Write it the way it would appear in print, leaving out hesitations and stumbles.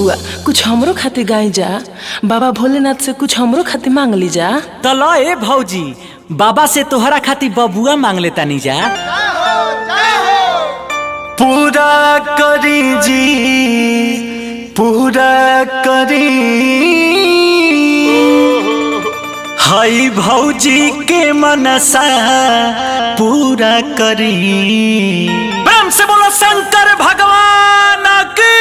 बबुआ कुछ हमरो खातिर गाई जा। बाबा भोलेनाथ से कुछ हमरो खातिर मांग ली जा। तो लो ए भौजी, बाबा से तोहरा खातिर बबुआ मांग लेता नी जा। पूरा करी जी पूरा करी, हाई भौजी के मनसा पूरा करी। प्रेम से बोलो शंकर भगवान की।